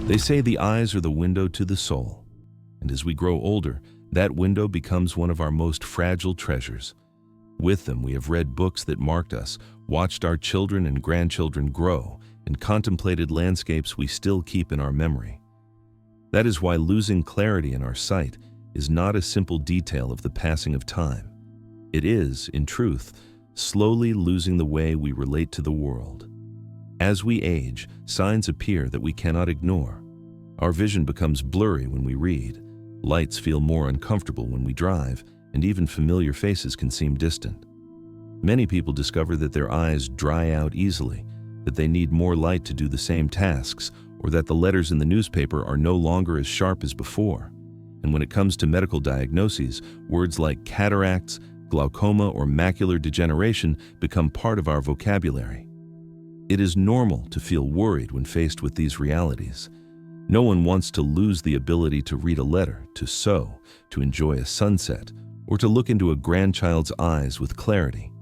They say the eyes are the window to the soul, and as we grow older, that window becomes one of our most fragile treasures. With them, we have read books that marked us, watched our children and grandchildren grow, and contemplated landscapes we still keep in our memory. That is why losing clarity in our sight is not a simple detail of the passing of time. It is, in truth, slowly losing the way we relate to the world. As we age, signs appear that we cannot ignore. Our vision becomes blurry when we read, lights feel more uncomfortable when we drive, and even familiar faces can seem distant. Many people discover that their eyes dry out easily, that they need more light to do the same tasks, or that the letters in the newspaper are no longer as sharp as before. And when it comes to medical diagnoses, words like cataracts, glaucoma, or macular degeneration become part of our vocabulary. It is normal to feel worried when faced with these realities. No one wants to lose the ability to read a letter, to sew, to enjoy a sunset, or to look into a grandchild's eyes with clarity.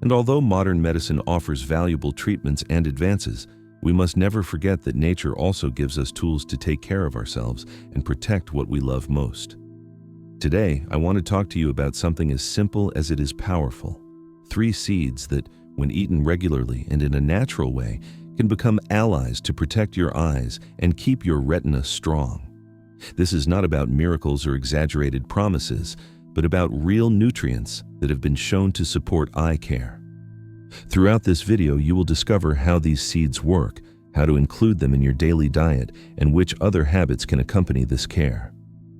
And although modern medicine offers valuable treatments and advances, we must never forget that nature also gives us tools to take care of ourselves and protect what we love most. Today, I want to talk to you about something as simple as it is powerful. 3 seeds that, when eaten regularly and in a natural way, can become allies to protect your eyes and keep your retina strong. This is not about miracles or exaggerated promises, but about real nutrients that have been shown to support eye care. Throughout this video, you will discover how these seeds work, how to include them in your daily diet, and which other habits can accompany this care.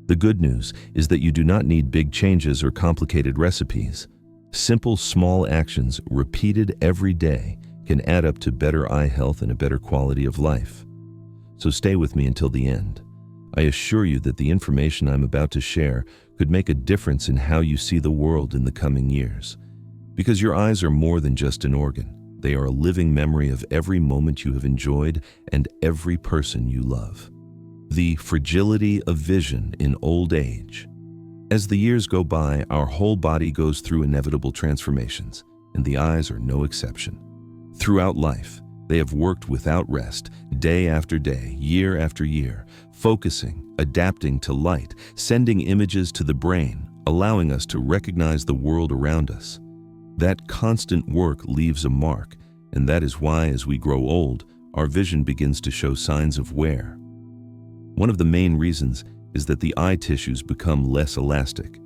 The good news is that you do not need big changes or complicated recipes. Simple, small actions repeated every day can add up to better eye health and a better quality of life. So stay with me until the end. I assure you that the information I'm about to share could make a difference in how you see the world in the coming years. Because your eyes are more than just an organ. They are a living memory of every moment you have enjoyed and every person you love. The fragility of vision in old age. As the years go by, our whole body goes through inevitable transformations, and the eyes are no exception. Throughout life, they have worked without rest, day after day, year after year, focusing, adapting to light, sending images to the brain, allowing us to recognize the world around us. That constant work leaves a mark, and that is why, as we grow old, our vision begins to show signs of wear. One of the main reasons is that the eye tissues become less elastic.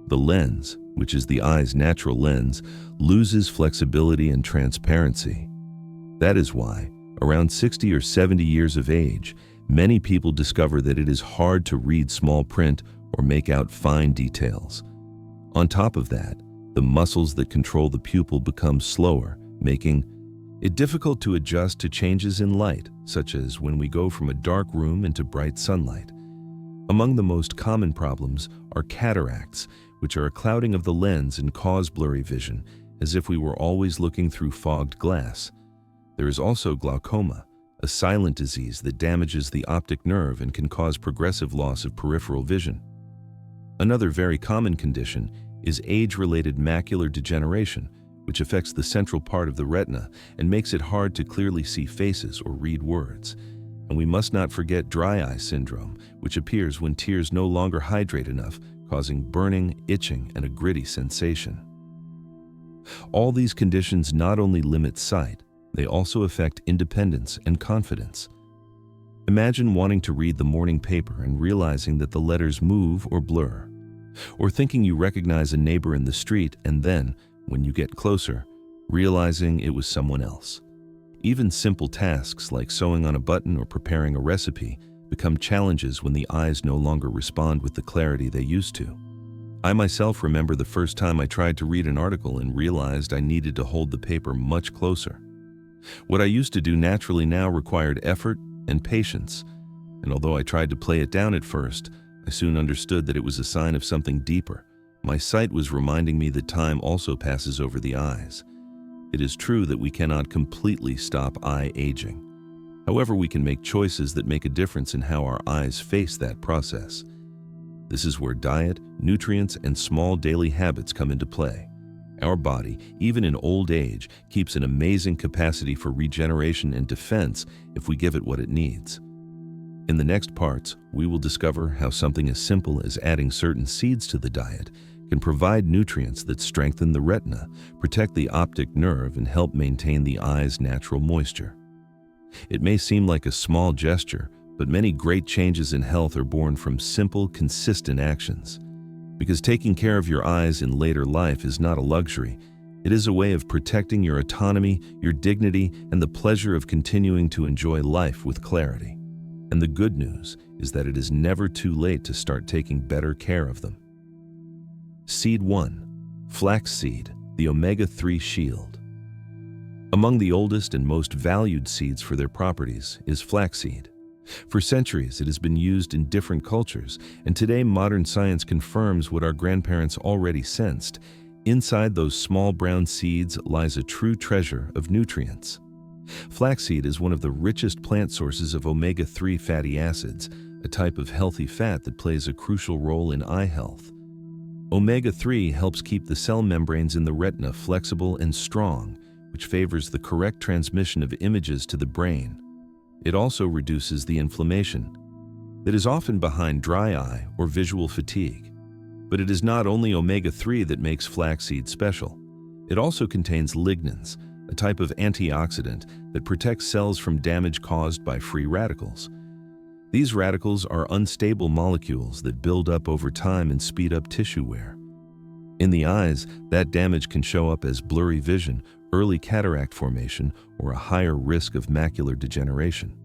The lens, which is the eye's natural lens, loses flexibility and transparency. That is why, around 60 or 70 years of age, many people discover that it is hard to read small print or make out fine details. On top of that, the muscles that control the pupil become slower, making it difficult to adjust to changes in light, such as when we go from a dark room into bright sunlight. Among the most common problems are cataracts, which are a clouding of the lens and cause blurry vision, as if we were always looking through fogged glass. There is also glaucoma, a silent disease that damages the optic nerve and can cause progressive loss of peripheral vision. Another very common condition is age-related macular degeneration, which affects the central part of the retina and makes it hard to clearly see faces or read words. And we must not forget dry eye syndrome, which appears when tears no longer hydrate enough, causing burning, itching, and a gritty sensation. All these conditions not only limit sight, they also affect independence and confidence. Imagine wanting to read the morning paper and realizing that the letters move or blur, or thinking you recognize a neighbor in the street and then, when you get closer, realizing it was someone else. Even simple tasks like sewing on a button or preparing a recipe become challenges when the eyes no longer respond with the clarity they used to. I myself remember the first time I tried to read an article and realized I needed to hold the paper much closer. What I used to do naturally now required effort and patience, and although I tried to play it down at first, I soon understood that it was a sign of something deeper. My sight was reminding me that time also passes over the eyes. It is true that we cannot completely stop eye aging. However, we can make choices that make a difference in how our eyes face that process. This is where diet, nutrients, and small daily habits come into play. Our body, even in old age, keeps an amazing capacity for regeneration and defense if we give it what it needs. In the next parts, we will discover how something as simple as adding certain seeds to the diet can provide nutrients that strengthen the retina, protect the optic nerve, and help maintain the eye's natural moisture. It may seem like a small gesture, but many great changes in health are born from simple, consistent actions. Because taking care of your eyes in later life is not a luxury, it is a way of protecting your autonomy, your dignity, and the pleasure of continuing to enjoy life with clarity. And the good news is that it is never too late to start taking better care of them. Seed 1. Flaxseed, the omega-3 shield. Among the oldest and most valued seeds for their properties is flaxseed. For centuries, it has been used in different cultures, and today modern science confirms what our grandparents already sensed. Inside those small brown seeds lies a true treasure of nutrients. Flaxseed is one of the richest plant sources of omega-3 fatty acids, a type of healthy fat that plays a crucial role in eye health. Omega-3 helps keep the cell membranes in the retina flexible and strong, which favors the correct transmission of images to the brain. It also reduces the inflammation that is often behind dry eye or visual fatigue. But it is not only omega-3 that makes flaxseed special. It also contains lignans, a type of antioxidant that protects cells from damage caused by free radicals. These radicals are unstable molecules that build up over time and speed up tissue wear. In the eyes, that damage can show up as blurry vision, early cataract formation, or a higher risk of macular degeneration.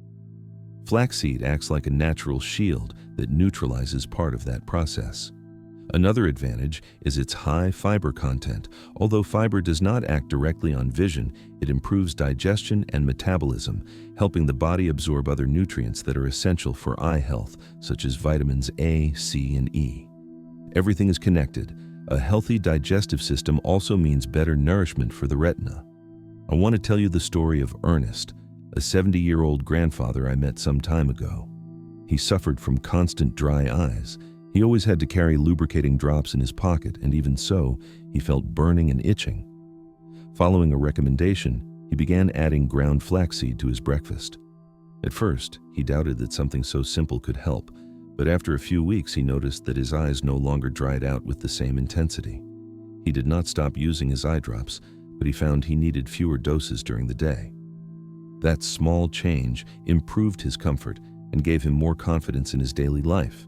Flaxseed acts like a natural shield that neutralizes part of that process. Another advantage is its high fiber content. Although fiber does not act directly on vision, it improves digestion and metabolism, helping the body absorb other nutrients that are essential for eye health, such as vitamins A, C, and E. Everything is connected. A healthy digestive system also means better nourishment for the retina. I want to tell you the story of Ernest, a 70-year-old grandfather I met some time ago. He suffered from constant dry eyes. He always had to carry lubricating drops in his pocket, and even so, he felt burning and itching. Following a recommendation, he began adding ground flaxseed to his breakfast. At first, he doubted that something so simple could help, but after a few weeks he noticed that his eyes no longer dried out with the same intensity. He did not stop using his eye drops, but he found he needed fewer doses during the day. That small change improved his comfort and gave him more confidence in his daily life.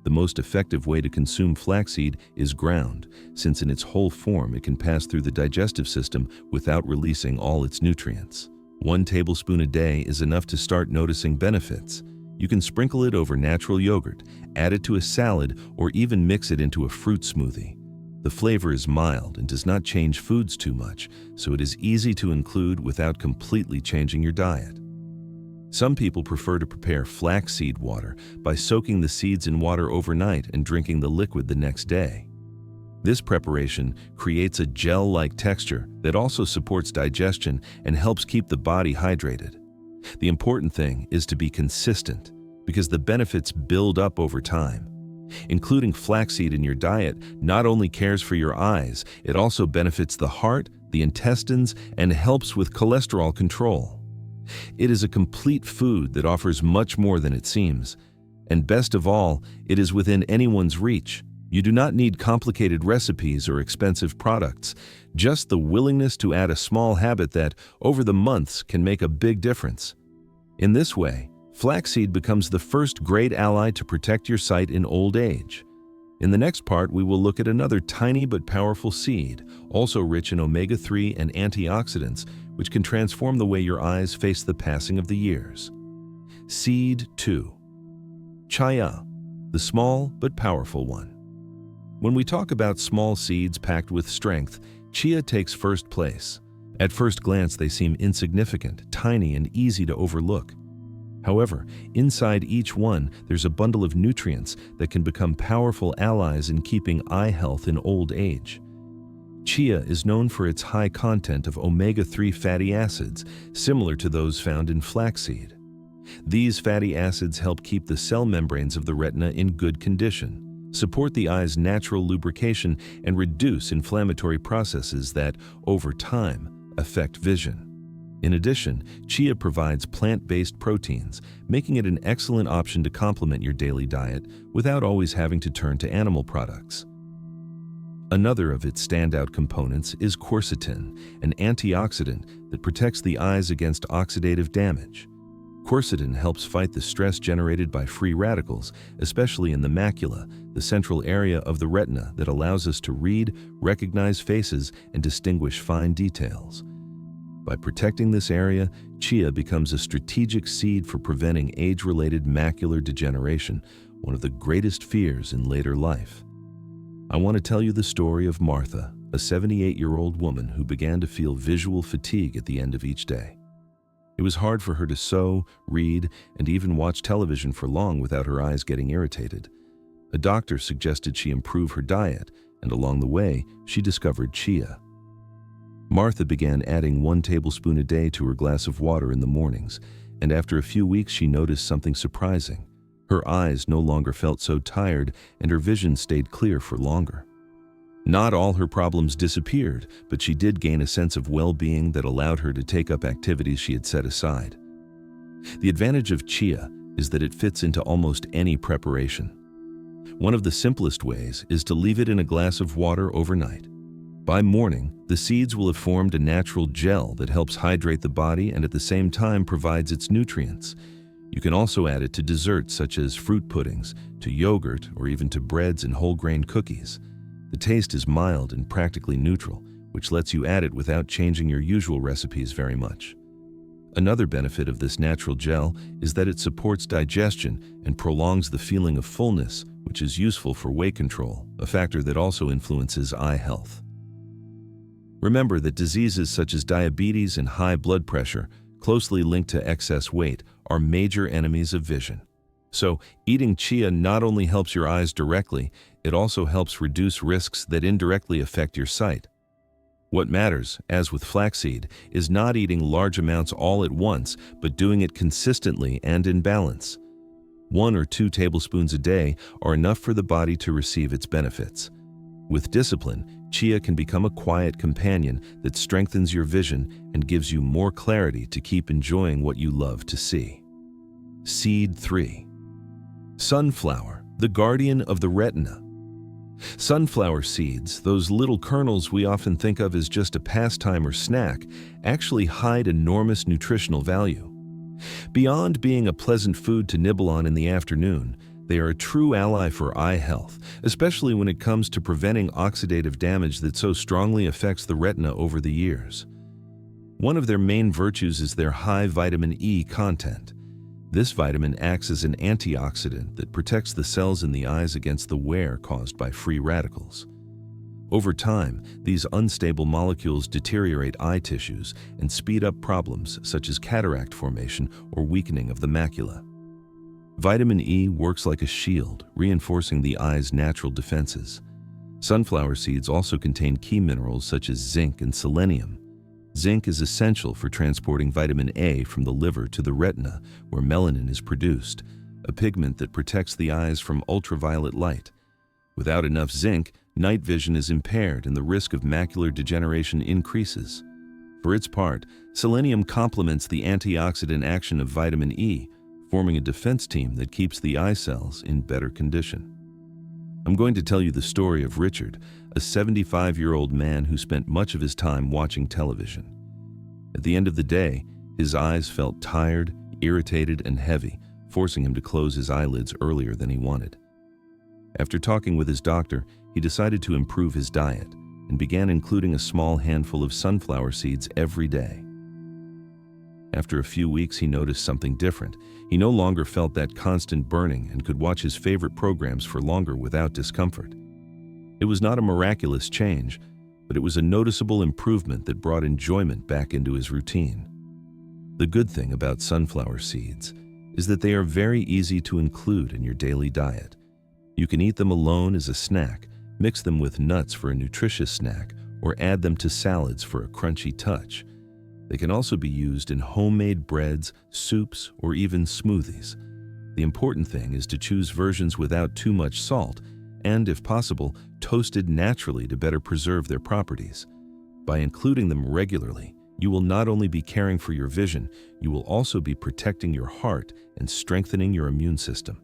The most effective way to consume flaxseed is ground, since in its whole form it can pass through the digestive system without releasing all its nutrients. 1 tablespoon a day is enough to start noticing benefits. You can sprinkle it over natural yogurt, add it to a salad, or even mix it into a fruit smoothie. The flavor is mild and does not change foods too much, so it is easy to include without completely changing your diet. Some people prefer to prepare flaxseed water by soaking the seeds in water overnight and drinking the liquid the next day. This preparation creates a gel-like texture that also supports digestion and helps keep the body hydrated. The important thing is to be consistent, because the benefits build up over time. Including flaxseed in your diet not only cares for your eyes, it also benefits the heart, the intestines, and helps with cholesterol control. It is a complete food that offers much more than it seems. And best of all, it is within anyone's reach. You do not need complicated recipes or expensive products, just the willingness to add a small habit that, over the months, can make a big difference. In this way, flaxseed becomes the first great ally to protect your sight in old age. In the next part, we will look at another tiny but powerful seed, also rich in omega-3 and antioxidants, which can transform the way your eyes face the passing of the years. Seed 2. Chia, the small but powerful one. When we talk about small seeds packed with strength, chia takes first place. At first glance, they seem insignificant, tiny, and easy to overlook. However, inside each one, there's a bundle of nutrients that can become powerful allies in keeping eye health in old age. Chia is known for its high content of omega-3 fatty acids, similar to those found in flaxseed. These fatty acids help keep the cell membranes of the retina in good condition, support the eye's natural lubrication, and reduce inflammatory processes that, over time, affect vision. In addition, chia provides plant-based proteins, making it an excellent option to complement your daily diet without always having to turn to animal products. Another of its standout components is quercetin, an antioxidant that protects the eyes against oxidative damage. Quercetin helps fight the stress generated by free radicals, especially in the macula, the central area of the retina that allows us to read, recognize faces, and distinguish fine details. By protecting this area, chia becomes a strategic seed for preventing age-related macular degeneration, one of the greatest fears in later life. I want to tell you the story of Martha, a 78-year-old woman who began to feel visual fatigue at the end of each day. It was hard for her to sew, read, and even watch television for long without her eyes getting irritated. A doctor suggested she improve her diet, and along the way, she discovered chia. Martha began adding 1 tablespoon a day to her glass of water in the mornings, and after a few weeks she noticed something surprising. Her eyes no longer felt so tired, and her vision stayed clear for longer. Not all her problems disappeared, but she did gain a sense of well-being that allowed her to take up activities she had set aside. The advantage of chia is that it fits into almost any preparation. One of the simplest ways is to leave it in a glass of water overnight. By morning, the seeds will have formed a natural gel that helps hydrate the body and at the same time provides its nutrients. You can also add it to desserts such as fruit puddings, to yogurt, or even to breads and whole grain cookies. The taste is mild and practically neutral, which lets you add it without changing your usual recipes very much. Another benefit of this natural gel is that it supports digestion and prolongs the feeling of fullness, which is useful for weight control, a factor that also influences eye health. Remember that diseases such as diabetes and high blood pressure, closely linked to excess weight, are major enemies of vision. So, eating chia not only helps your eyes directly, it also helps reduce risks that indirectly affect your sight. What matters, as with flaxseed, is not eating large amounts all at once, but doing it consistently and in balance. 1 or 2 tablespoons a day are enough for the body to receive its benefits. With discipline, chia can become a quiet companion that strengthens your vision and gives you more clarity to keep enjoying what you love to see. Seed 3. Sunflower, the guardian of the retina. Sunflower seeds, those little kernels we often think of as just a pastime or snack, actually hide enormous nutritional value. Beyond being a pleasant food to nibble on in the afternoon, they are a true ally for eye health, especially when it comes to preventing oxidative damage that so strongly affects the retina over the years. One of their main virtues is their high vitamin E content. This vitamin acts as an antioxidant that protects the cells in the eyes against the wear caused by free radicals. Over time, these unstable molecules deteriorate eye tissues and speed up problems such as cataract formation or weakening of the macula. Vitamin E works like a shield, reinforcing the eye's natural defenses. Sunflower seeds also contain key minerals such as zinc and selenium. Zinc is essential for transporting vitamin A from the liver to the retina, where melanin is produced, a pigment that protects the eyes from ultraviolet light. Without enough zinc, night vision is impaired and the risk of macular degeneration increases. For its part, selenium complements the antioxidant action of vitamin E, forming a defense team that keeps the eye cells in better condition. I'm going to tell you the story of Richard, a 75-year-old man who spent much of his time watching television. At the end of the day, his eyes felt tired, irritated, and heavy, forcing him to close his eyelids earlier than he wanted. After talking with his doctor, he decided to improve his diet and began including a small handful of sunflower seeds every day. After a few weeks, he noticed something different. He no longer felt that constant burning and could watch his favorite programs for longer without discomfort. It was not a miraculous change, but it was a noticeable improvement that brought enjoyment back into his routine. The good thing about sunflower seeds is that they are very easy to include in your daily diet. You can eat them alone as a snack, mix them with nuts for a nutritious snack, or add them to salads for a crunchy touch. They can also be used in homemade breads, soups, or even smoothies. The important thing is to choose versions without too much salt and, if possible, toasted naturally to better preserve their properties. By including them regularly, You will not only be caring for your vision, you will also be protecting your heart and strengthening your immune system.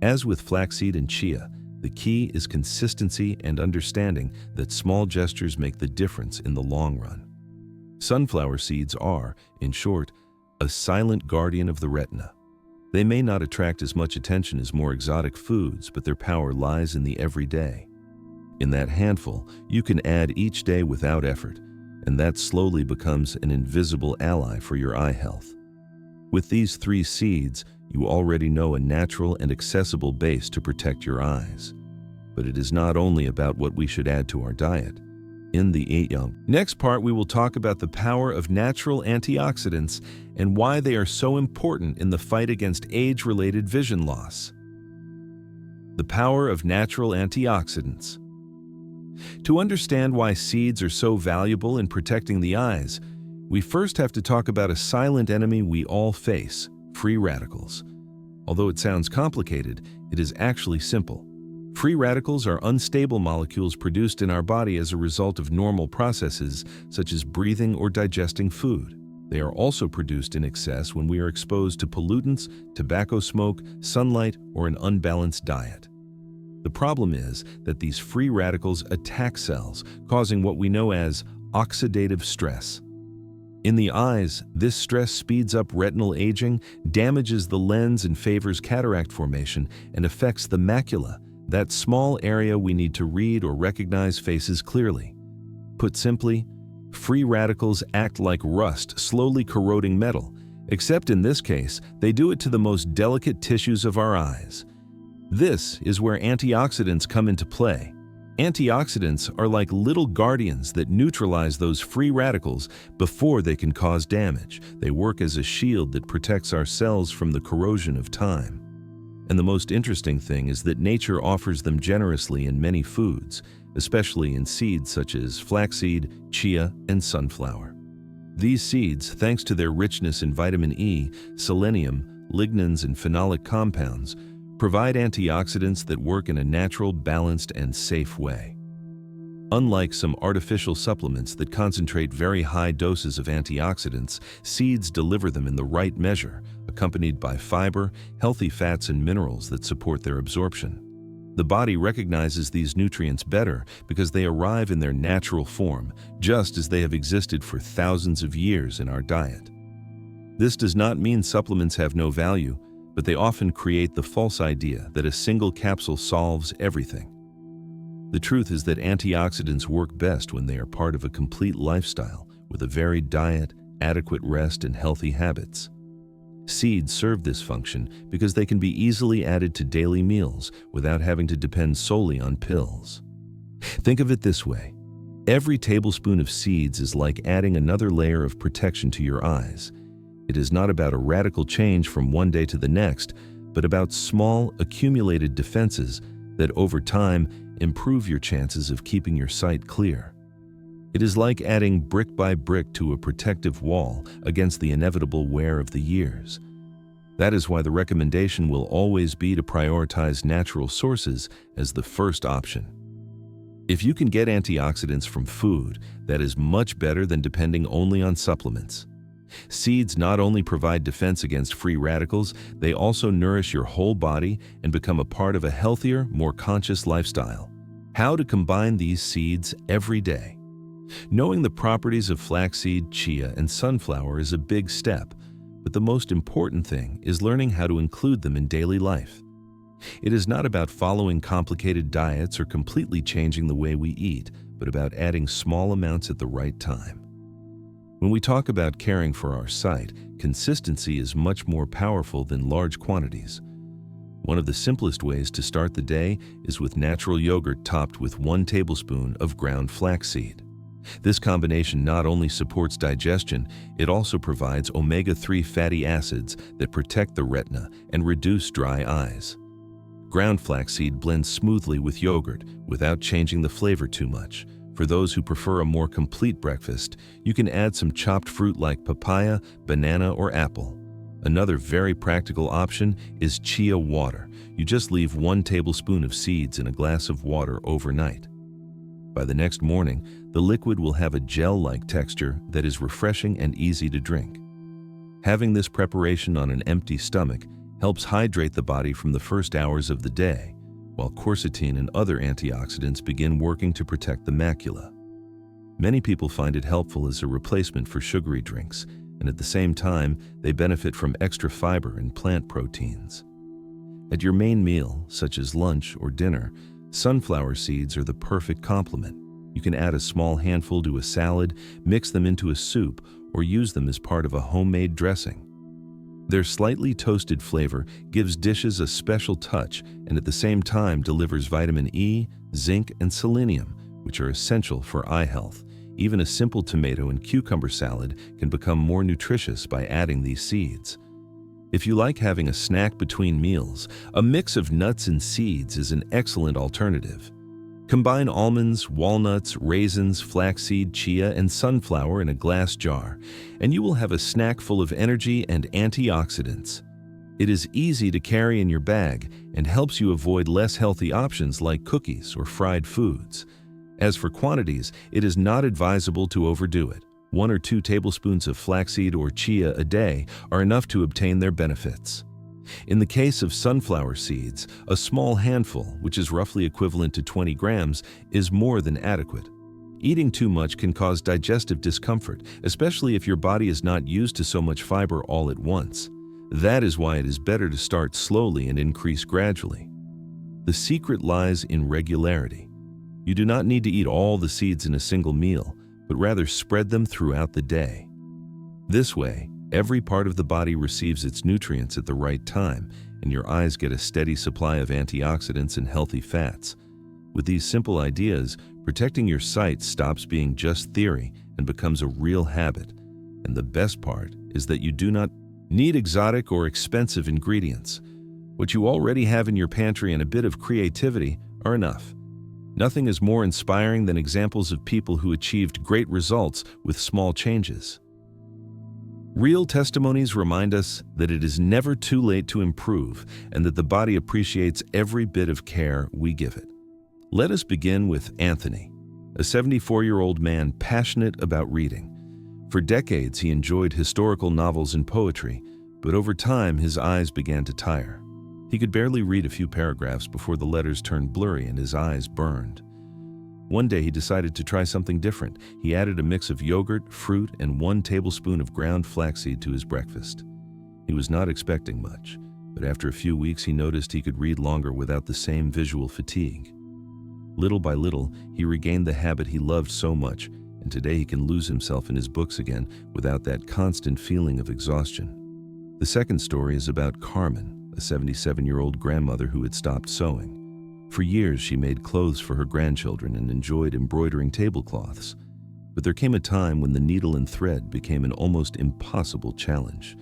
As with flaxseed and chia, the key is consistency and understanding that small gestures make the difference in the long run. Sunflower seeds are, in short, a silent guardian of the retina. They may not attract as much attention as more exotic foods, but their power lies in the everyday. In that handful, you can add each day without effort, and that slowly becomes an invisible ally for your eye health. With these 3 seeds, you already know a natural and accessible base to protect your eyes. But it is not only about what we should add to our diet. In the next part, we will talk about the power of natural antioxidants and why they are so important in the fight against age-related vision loss. The power of natural antioxidants. To understand why seeds are so valuable in protecting the eyes, we first have to talk about a silent enemy we all face: free radicals. Although it sounds complicated, it is actually simple. Free radicals are unstable molecules produced in our body as a result of normal processes, such as breathing or digesting food. They are also produced in excess when we are exposed to pollutants, tobacco smoke, sunlight, or an unbalanced diet. The problem is that these free radicals attack cells, causing what we know as oxidative stress. In the eyes, this stress speeds up retinal aging, damages the lens and favors cataract formation, and affects the macula, that small area we need to read or recognize faces clearly. Put simply, free radicals act like rust slowly corroding metal, except in this case, they do it to the most delicate tissues of our eyes. This is where antioxidants come into play. Antioxidants are like little guardians that neutralize those free radicals before they can cause damage. They work as a shield that protects our cells from the corrosion of time. And the most interesting thing is that nature offers them generously in many foods, especially in seeds such as flaxseed, chia, and sunflower. These seeds, thanks to their richness in vitamin E, selenium, lignans, and phenolic compounds, provide antioxidants that work in a natural, balanced, and safe way. Unlike some artificial supplements that concentrate very high doses of antioxidants, seeds deliver them in the right measure, accompanied by fiber, healthy fats, and minerals that support their absorption. The body recognizes these nutrients better because they arrive in their natural form, just as they have existed for thousands of years in our diet. This does not mean supplements have no value, but they often create the false idea that a single capsule solves everything. The truth is that antioxidants work best when they are part of a complete lifestyle with a varied diet, adequate rest, and healthy habits. Seeds serve this function because they can be easily added to daily meals without having to depend solely on pills. Think of it this way: every tablespoon of seeds is like adding another layer of protection to your eyes. It is not about a radical change from one day to the next, but about small, accumulated defenses that over time improve your chances of keeping your sight clear. It is like adding brick by brick to a protective wall against the inevitable wear of the years. That is why the recommendation will always be to prioritize natural sources as the first option. If you can get antioxidants from food, that is much better than depending only on supplements. Seeds not only provide defense against free radicals, they also nourish your whole body and become a part of a healthier, more conscious lifestyle. How to combine these seeds every day? Knowing the properties of flaxseed, chia, and sunflower is a big step, but the most important thing is learning how to include them in daily life. It is not about following complicated diets or completely changing the way we eat, but about adding small amounts at the right time. When we talk about caring for our sight, consistency is much more powerful than large quantities. One of the simplest ways to start the day is with natural yogurt topped with 1 tablespoon of ground flaxseed. This combination not only supports digestion, it also provides omega-3 fatty acids that protect the retina and reduce dry eyes. Ground flaxseed blends smoothly with yogurt without changing the flavor too much. For those who prefer a more complete breakfast, you can add some chopped fruit like papaya, banana, or apple. Another very practical option is chia water. You just leave 1 tablespoon of seeds in a glass of water overnight. By the next morning, The liquid will have a gel-like texture that is refreshing and easy to drink. Having this preparation on an empty stomach helps hydrate the body from the first hours of the day, while quercetin and other antioxidants begin working to protect the macula. Many people find it helpful as a replacement for sugary drinks, and at the same time, they benefit from extra fiber and plant proteins. At your main meal, such as lunch or dinner, sunflower seeds are the perfect complement. You can add a small handful to a salad, mix them into a soup, or use them as part of a homemade dressing. Their slightly toasted flavor gives dishes a special touch and at the same time delivers vitamin E, zinc, and selenium, which are essential for eye health. Even a simple tomato and cucumber salad can become more nutritious by adding these seeds. If you like having a snack between meals, a mix of nuts and seeds is an excellent alternative. Combine almonds, walnuts, raisins, flaxseed, chia, and sunflower in a glass jar, and you will have a snack full of energy and antioxidants. It is easy to carry in your bag and helps you avoid less healthy options like cookies or fried foods. As for quantities, it is not advisable to overdo it. 1 or 2 tablespoons of flaxseed or chia a day are enough to obtain their benefits. In the case of sunflower seeds, a small handful, which is roughly equivalent to 20 grams, is more than adequate. Eating too much can cause digestive discomfort, especially if your body is not used to so much fiber all at once. That is why it is better to start slowly and increase gradually. The secret lies in regularity. You do not need to eat all the seeds in a single meal, but rather spread them throughout the day. This way, every part of the body receives its nutrients at the right time, and your eyes get a steady supply of antioxidants and healthy fats. With these simple ideas, protecting your sight stops being just theory and becomes a real habit. And the best part is that you do not need exotic or expensive ingredients. What you already have in your pantry and a bit of creativity are enough. Nothing is more inspiring than examples of people who achieved great results with small changes. Real testimonies remind us that it is never too late to improve and that the body appreciates every bit of care we give it. Let us begin with Anthony, a 74-year-old man passionate about reading. For decades, he enjoyed historical novels and poetry, but over time, his eyes began to tire. He could barely read a few paragraphs before the letters turned blurry and his eyes burned. One day he decided to try something different. He added a mix of yogurt, fruit, and 1 tablespoon of ground flaxseed to his breakfast. He was not expecting much, but after a few weeks he noticed he could read longer without the same visual fatigue. Little by little, he regained the habit he loved so much, and today he can lose himself in his books again without that constant feeling of exhaustion. The second story is about Carmen, a 77-year-old grandmother who had stopped sewing. For years, she made clothes for her grandchildren and enjoyed embroidering tablecloths. But there came a time when the needle and thread became an almost impossible challenge.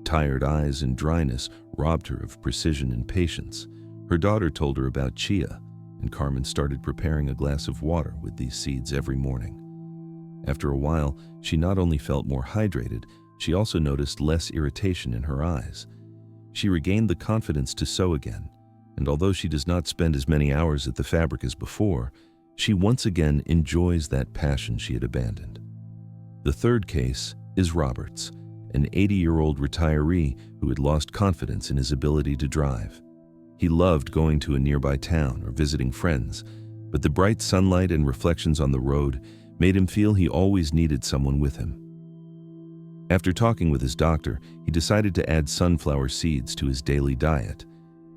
Tired eyes and dryness robbed her of precision and patience. Her daughter told her about chia, and Carmen started preparing a glass of water with these seeds every morning. After a while, she not only felt more hydrated, she also noticed less irritation in her eyes. She regained the confidence to sew again, and although she does not spend as many hours at the fabric as before, she once again enjoys that passion she had abandoned. The third case is Robert's, an 80-year-old retiree who had lost confidence in his ability to drive. He loved going to a nearby town or visiting friends, but the bright sunlight and reflections on the road made him feel he always needed someone with him. After talking with his doctor, he decided to add sunflower seeds to his daily diet.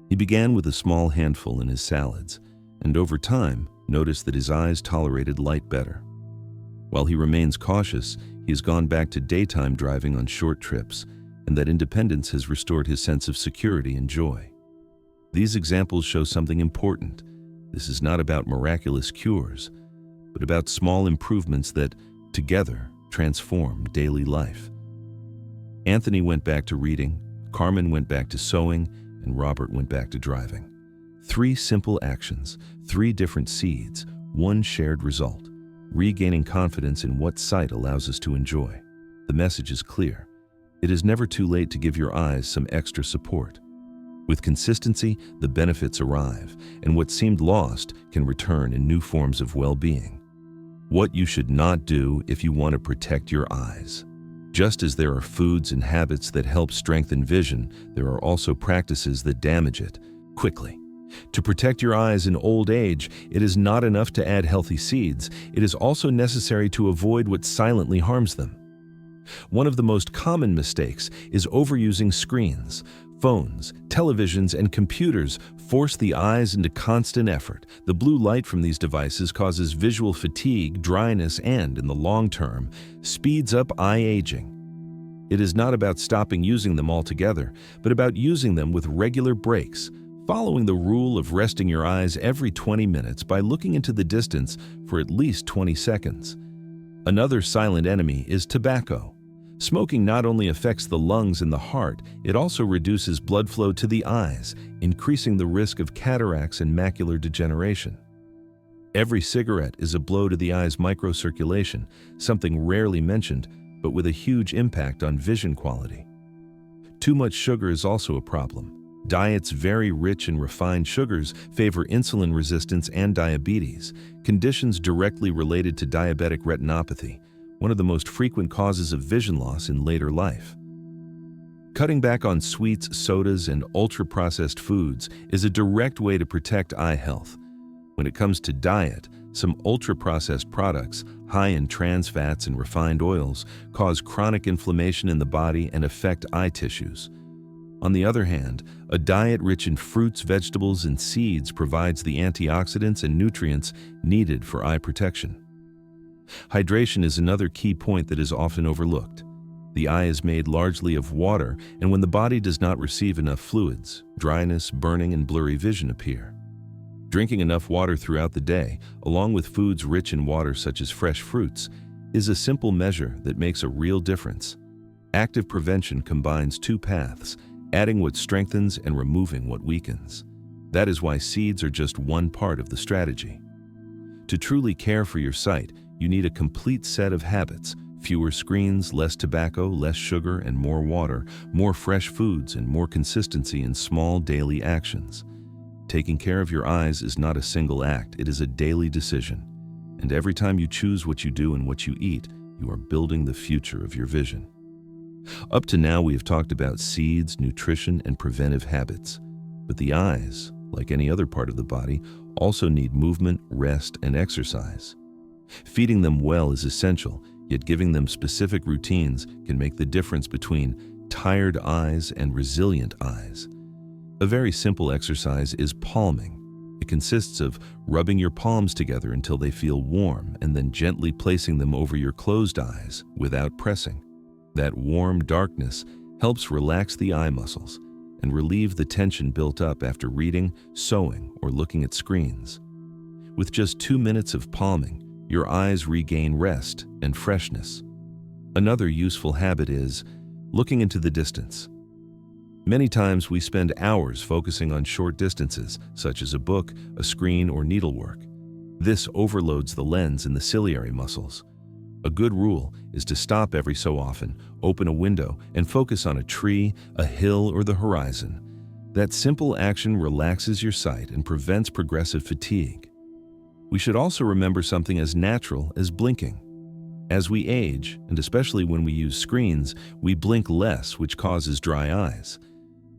He began with a small handful in his salads, and over time noticed that his eyes tolerated light better. While he remains cautious, he has gone back to daytime driving on short trips, and that independence has restored his sense of security and joy. These examples show something important. This is not about miraculous cures, but about small improvements that, together, transform daily life. Anthony went back to reading, Carmen went back to sewing, and Robert went back to driving. 3 simple actions, 3 different seeds, 1 shared result. Regaining confidence in what sight allows us to enjoy. The message is clear. It is never too late to give your eyes some extra support. With consistency, the benefits arrive, and what seemed lost can return in new forms of well-being. What you should not do if you want to protect your eyes. Just as there are foods and habits that help strengthen vision, there are also practices that damage it quickly. To protect your eyes in old age, it is not enough to add healthy seeds. It is also necessary to avoid what silently harms them. One of the most common mistakes is overusing screens. Phones, televisions, and computers force the eyes into constant effort. The blue light from these devices causes visual fatigue, dryness, and, in the long term, speeds up eye aging. It is not about stopping using them altogether, but about using them with regular breaks, following the rule of resting your eyes every 20 minutes by looking into the distance for at least 20 seconds. Another silent enemy is tobacco. Smoking not only affects the lungs and the heart, it also reduces blood flow to the eyes, increasing the risk of cataracts and macular degeneration. Every cigarette is a blow to the eye's microcirculation, something rarely mentioned, but with a huge impact on vision quality. Too much sugar is also a problem. Diets very rich in refined sugars favor insulin resistance and diabetes, conditions directly related to diabetic retinopathy, one of the most frequent causes of vision loss in later life. Cutting back on sweets, sodas, and ultra-processed foods is a direct way to protect eye health. When it comes to diet, some ultra-processed products, high in trans fats and refined oils, cause chronic inflammation in the body and affect eye tissues. On the other hand, a diet rich in fruits, vegetables, and seeds provides the antioxidants and nutrients needed for eye protection. Hydration is another key point that is often overlooked. The eye is made largely of water, and when the body does not receive enough fluids, dryness, burning, and blurry vision appear. Drinking enough water throughout the day, along with foods rich in water such as fresh fruits, is a simple measure that makes a real difference. Active prevention combines two paths, adding what strengthens and removing what weakens. That is why seeds are just one part of the strategy. To truly care for your sight, you need a complete set of habits: fewer screens, less tobacco, less sugar, and more water, more fresh foods, and more consistency in small daily actions. Taking care of your eyes is not a single act, it is a daily decision. And every time you choose what you do and what you eat, you are building the future of your vision. Up to now, we have talked about seeds, nutrition, and preventive habits. But the eyes, like any other part of the body, also need movement, rest, and exercise. Feeding them well is essential, yet giving them specific routines can make the difference between tired eyes and resilient eyes. A very simple exercise is palming. It consists of rubbing your palms together until they feel warm and then gently placing them over your closed eyes without pressing. That warm darkness helps relax the eye muscles and relieve the tension built up after reading, sewing, or looking at screens. With just 2 minutes of palming, your eyes regain rest and freshness. Another useful habit is looking into the distance. Many times we spend hours focusing on short distances, such as a book, a screen, or needlework. This overloads the lens and the ciliary muscles. A good rule is to stop every so often, open a window, and focus on a tree, a hill, or the horizon. That simple action relaxes your sight and prevents progressive fatigue. We should also remember something as natural as blinking. As we age, and especially when we use screens, we blink less, which causes dry eyes.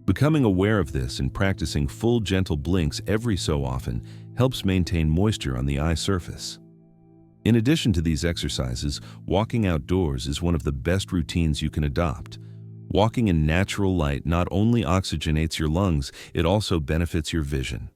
Becoming aware of this and practicing full gentle blinks every so often helps maintain moisture on the eye surface. In addition to these exercises, walking outdoors is one of the best routines you can adopt. Walking in natural light not only oxygenates your lungs, it also benefits your vision.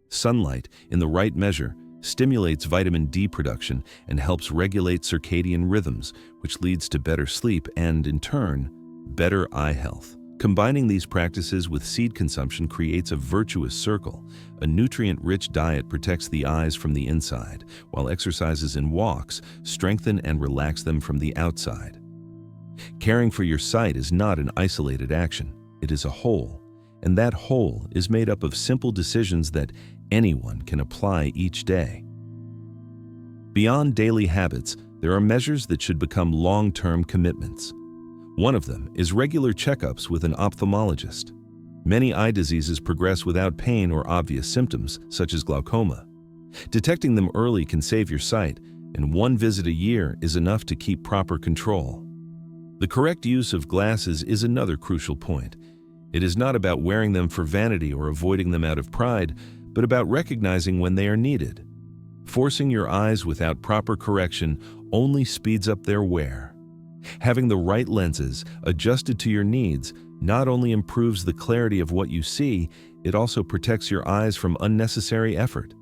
Sunlight, in the right measure, stimulates vitamin D production and helps regulate circadian rhythms, which leads to better sleep and, in turn, better eye health. Combining these practices with seed consumption creates a virtuous circle. A nutrient-rich diet protects the eyes from the inside, while exercises and walks strengthen and relax them from the outside. Caring for your sight is not an isolated action, it is a whole, and that whole is made up of simple decisions that anyone can apply each day. Beyond daily habits, there are measures that should become long-term commitments. One of them is regular checkups with an ophthalmologist. Many eye diseases progress without pain or obvious symptoms, such as glaucoma. Detecting them early can save your sight, and one visit a year is enough to keep proper control. The correct use of glasses is another crucial point. It is not about wearing them for vanity or avoiding them out of pride, but about recognizing when they are needed. Forcing your eyes without proper correction only speeds up their wear. Having the right lenses adjusted to your needs not only improves the clarity of what you see, it also protects your eyes from unnecessary effort.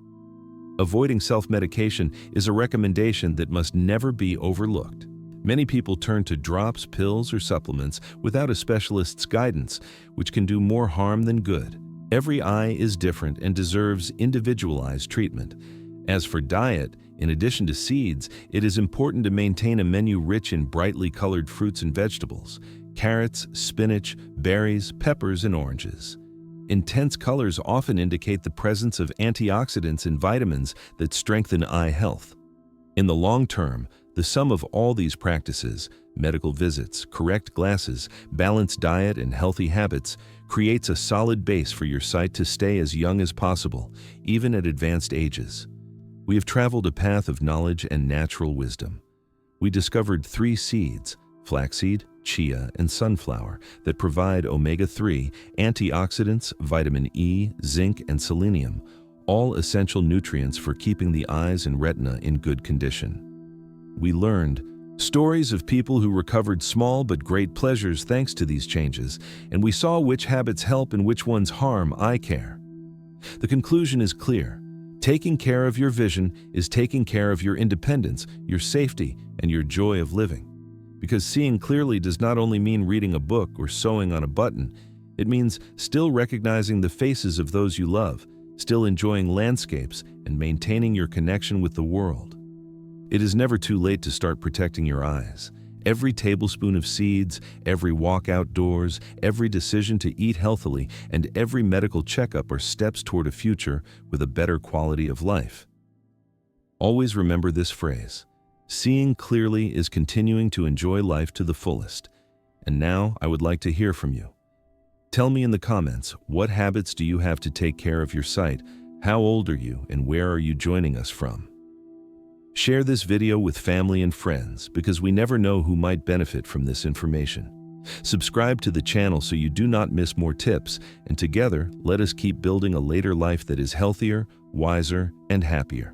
Avoiding self-medication is a recommendation that must never be overlooked. Many people turn to drops, pills, or supplements without a specialist's guidance, which can do more harm than good. Every eye is different and deserves individualized treatment. As for diet, in addition to seeds, it is important to maintain a menu rich in brightly colored fruits and vegetables: carrots, spinach, berries, peppers, and oranges. Intense colors often indicate the presence of antioxidants and vitamins that strengthen eye health. In the long term, the sum of all these practices, medical visits, correct glasses, balanced diet, and healthy habits, creates a solid base for your sight to stay as young as possible, even at advanced ages. We have traveled a path of knowledge and natural wisdom. We discovered 3 seeds, flaxseed, chia, and sunflower, that provide omega-3, antioxidants, vitamin E, zinc, and selenium, all essential nutrients for keeping the eyes and retina in good condition. We learned stories of people who recovered small but great pleasures thanks to these changes, and we saw which habits help and which ones harm eye care. The conclusion is clear. Taking care of your vision is taking care of your independence, your safety, and your joy of living. Because seeing clearly does not only mean reading a book or sewing on a button, it means still recognizing the faces of those you love, still enjoying landscapes, and maintaining your connection with the world. It is never too late to start protecting your eyes. Every tablespoon of seeds, every walk outdoors, every decision to eat healthily, and every medical checkup are steps toward a future with a better quality of life. Always remember this phrase: seeing clearly is continuing to enjoy life to the fullest. And now I would like to hear from you. Tell me in the comments, what habits do you have to take care of your sight? How old are you, and where are you joining us from? Share this video with family and friends, because we never know who might benefit from this information. Subscribe to the channel so you do not miss more tips, and together, let us keep building a later life that is healthier, wiser, and happier.